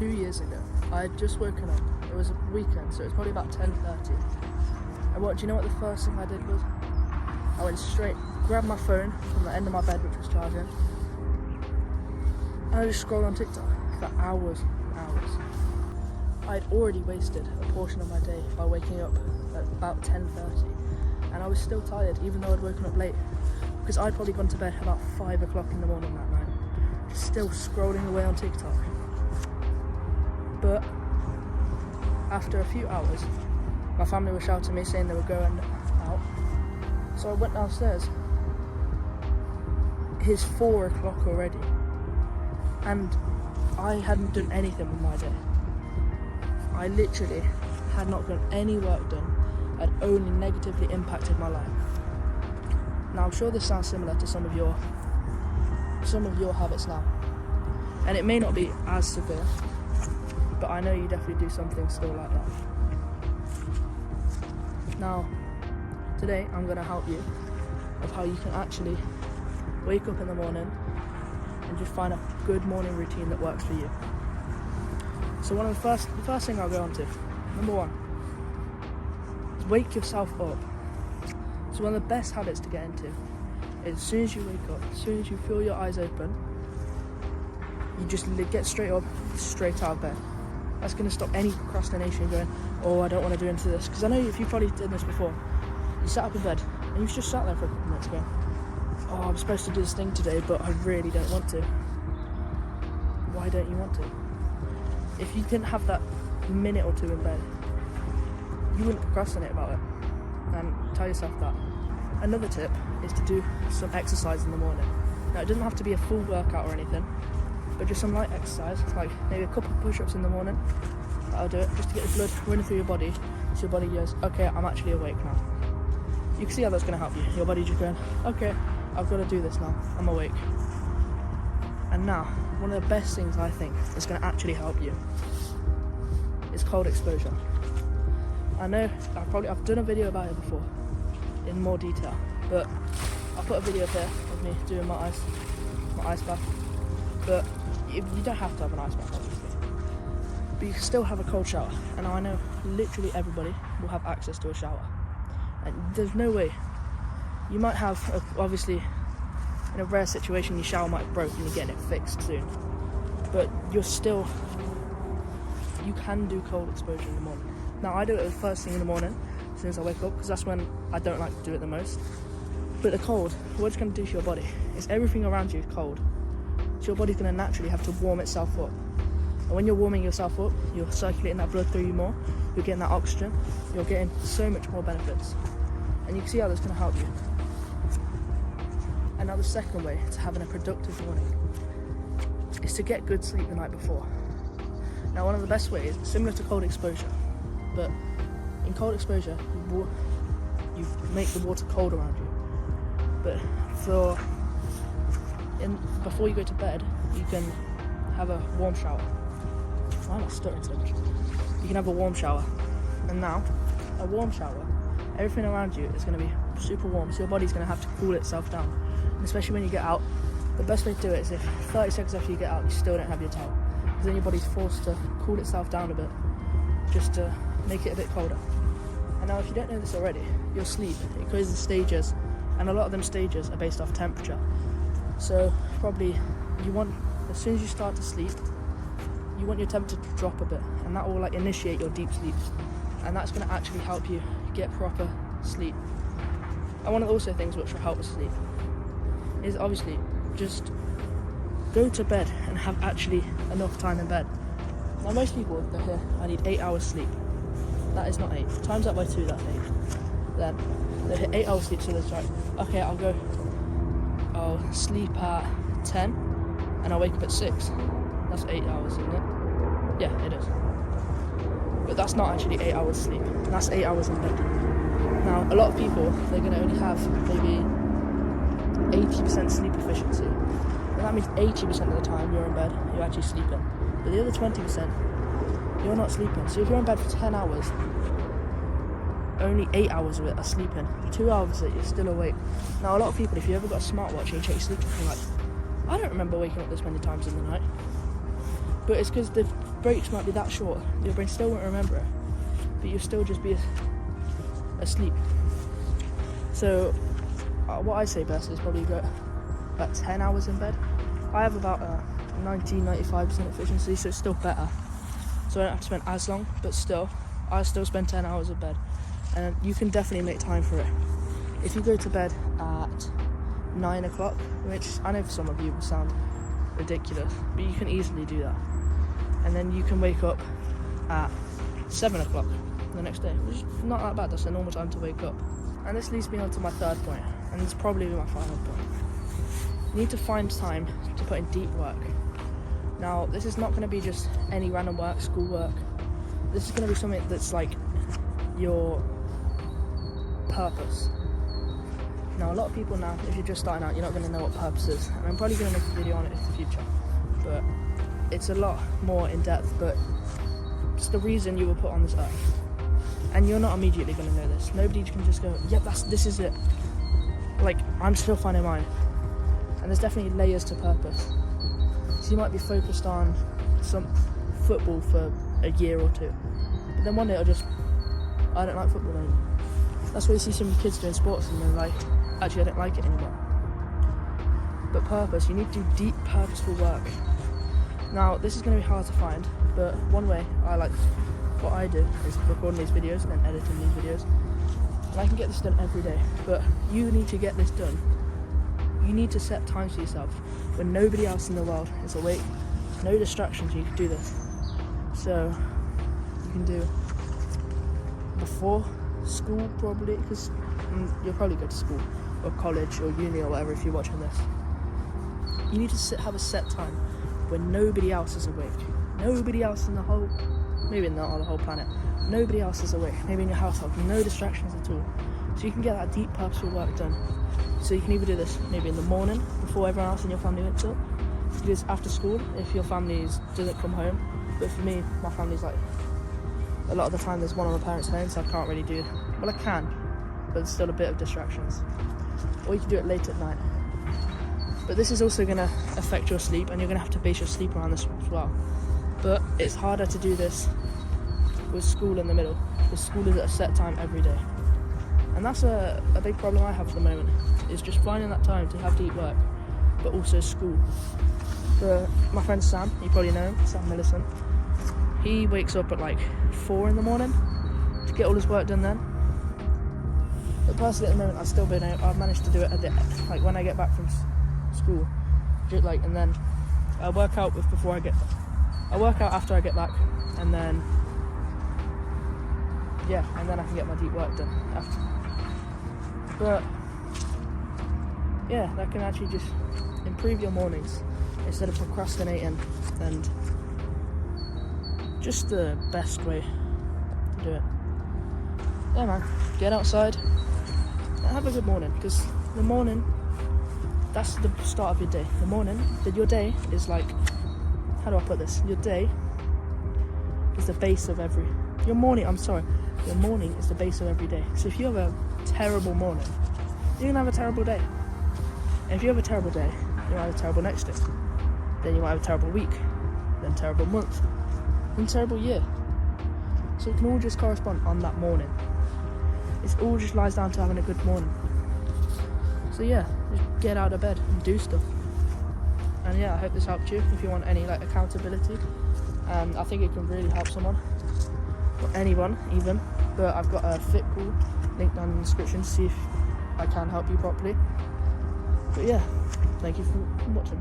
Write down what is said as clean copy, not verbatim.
2 years ago. I had just woken up. It was a weekend, so it was probably about 10:30. And do you know what the first thing I did was? I went straight, grabbed my phone from the end of my bed, which was charging, and I just scrolled on TikTok for hours and hours. I'd already wasted a portion of my day by waking up at about 10:30, and I was still tired, even though I'd woken up late, because I'd probably gone to bed about 5 o'clock in the morning that night, just still scrolling away on TikTok. But after a few hours, my family was shouting at me saying they were going out, so I went downstairs. It's 4 o'clock already, and I hadn't done anything with my day. I literally had not got any work done. I'd only negatively impacted my life. Now I'm sure this sounds similar to some of your habits now, and it may not be as severe, but I know you definitely do something still like that. Now, today I'm going to help you of how you can actually wake up in the morning and just find a good morning routine that works for you. So the first thing I'll go on to, number one, is wake yourself up. So one of the best habits to get into is as soon as you wake up, as soon as you feel your eyes open, you just get straight up, straight out of bed. That's going to stop any procrastination going, oh, I don't want to do into this. Because I know if you probably did this before, you sat up in bed and you've just sat there for a couple minutes going, oh, I'm supposed to do this thing today, but I really don't want to. Why don't you want to? If you didn't have that minute or two in bed, you wouldn't procrastinate about it. And tell yourself that. Another tip is to do some exercise in the morning. Now, it doesn't have to be a full workout or anything, but just some light exercise, like maybe a couple of push-ups in the morning. That'll do it, just to get the blood running through your body, so your body goes, okay, I'm actually awake now. You can see how that's going to help you. Your body just going, okay, I've got to do this now, I'm awake. And now, one of the best things I think is going to actually help you is cold exposure. I know I've done a video about it before in more detail, but I'll put a video up here of me doing my ice bath. But you don't have to have an ice bath, obviously, but you can still have a cold shower. And I know literally everybody will have access to a shower, and there's no way. You might have, obviously, in a rare situation your shower might have broken and you're getting it fixed soon, but you can do cold exposure in the morning. Now I do it the first thing in the morning as soon as I wake up, because that's when I don't like to do it the most. But the cold, what it's going to do to your body is everything around you is cold, so your body's going to naturally have to warm itself up. And when you're warming yourself up, you're circulating that blood through you more, you're getting that oxygen, you're getting so much more benefits. And you can see how that's going to help you. And now the second way to having a productive morning is to get good sleep the night before. Now one of the best ways, similar to cold exposure, but in cold exposure you make the water cold around you. But before you go to bed, you can have a warm shower. Why am I stuttering so much? You can have a warm shower. And now, a warm shower, everything around you is going to be super warm, so your body's going to have to cool itself down. And especially when you get out, the best way to do it is if 30 seconds after you get out, you still don't have your towel. Because then your body's forced to cool itself down a bit, just to make it a bit colder. And now if you don't know this already, your sleep, it goes in stages, and a lot of them stages are based off temperature. So probably as soon as you start to sleep, you want your temperature to drop a bit, and that will initiate your deep sleep, and that's going to actually help you get proper sleep. And one of the also things which will help with sleep is obviously just go to bed and have actually enough time in bed. Now most people, they're here, I need 8 hours sleep. That is not 8. Times that by 2, that's 8. Then they hit 8 hours sleep, so they're like, okay, I'll sleep at 10 and I'll wake up at 6. That's 8 hours, isn't it? Yeah, it is. But that's not actually 8 hours sleep. That's 8 hours in bed. Now, a lot of people, they're going to only have maybe 80% sleep efficiency. And that means 80% of the time you're in bed, you're actually sleeping. But the other 20%, you're not sleeping. So if you're in bed for 10 hours, only 8 hours of it are sleeping. 2 hours of it, you're still awake. Now, a lot of people, if you ever got a smartwatch and you check your sleep, you're like, I don't remember waking up this many times in the night. But it's because the breaks might be that short. Your brain still won't remember it, but you'll still just be asleep. So what I say best is probably get about 10 hours in bed. I have about 95% efficiency, so it's still better. So I don't have to spend as long, but still, I still spend 10 hours in bed. And you can definitely make time for it. If you go to bed at 9 o'clock, which I know for some of you will sound ridiculous, but you can easily do that. And then you can wake up at 7 o'clock the next day, which is not that bad. That's a normal time to wake up. And this leads me on to my third point, and it's probably my final point. You need to find time to put in deep work. Now, this is not going to be just any random work, school work. This is going to be something that's like your purpose. Now, a lot of people now, if you're just starting out, you're not going to know what purpose is. And I'm probably going to make a video on it in the future. But it's a lot more in depth, but it's the reason you were put on this earth. And you're not immediately going to know this. Nobody can just go, yep, this is it. Like, I'm still finding mine. And there's definitely layers to purpose. So you might be focused on some football for a year or two. But then one day I don't like football anymore. That's why you see some kids doing sports and they're like, actually I don't like it anymore. But purpose, you need to do deep, purposeful work. Now, this is going to be hard to find, but one way what I do is recording these videos and then editing these videos. And I can get this done every day, but you need to get this done. You need to set times for yourself when nobody else in the world is awake, no distractions, you can do this. So, you can do before school probably, because you'll probably go to school or college or uni or whatever if you're watching this. You need to have a set time when nobody else is awake. Nobody else in the whole, maybe not on the whole planet, nobody else is awake, maybe in your household, no distractions at all. So you can get that deep purposeful work done. So you can either do this maybe in the morning before everyone else in your family wakes up. You can do this after school if your family doesn't come home. But for me, my family's like, a lot of the time there's one of my parents home, so I can't really do, well I can, but it's still a bit of distractions. Or you can do it late at night. But this is also going to affect your sleep, and you're going to have to base your sleep around this as well. But it's harder to do this with school in the middle, because school is at a set time every day. And that's a big problem I have at the moment, is just finding that time to have deep work, but also school. For my friend Sam, you probably know him, Sam Millicent. He wakes up at like 4 in the morning to get all his work done then. But personally at the moment I've managed to do it a bit, like when I get back from school, and then I work out after I get back, and then and then I can get my deep work done after. But that can actually just improve your mornings instead of procrastinating, and just the best way to do it. Yeah man, get outside and have a good morning, because the morning, that's the start of your day. The morning, your day is like, how do I put this? Your day is the base of your morning is the base of every day. So if you have a terrible morning, you're gonna have a terrible day. And if you have a terrible day, you might have a terrible next day. Then you might have a terrible week, then terrible month, then terrible year. So it can all just correspond on that morning. It all just lies down to having a good morning. So just get out of bed and do stuff. And I hope this helped you. If you want any accountability, I think it can really help someone, or anyone even. But I've got a fit call link down in the description to see if I can help you properly. But thank you for watching.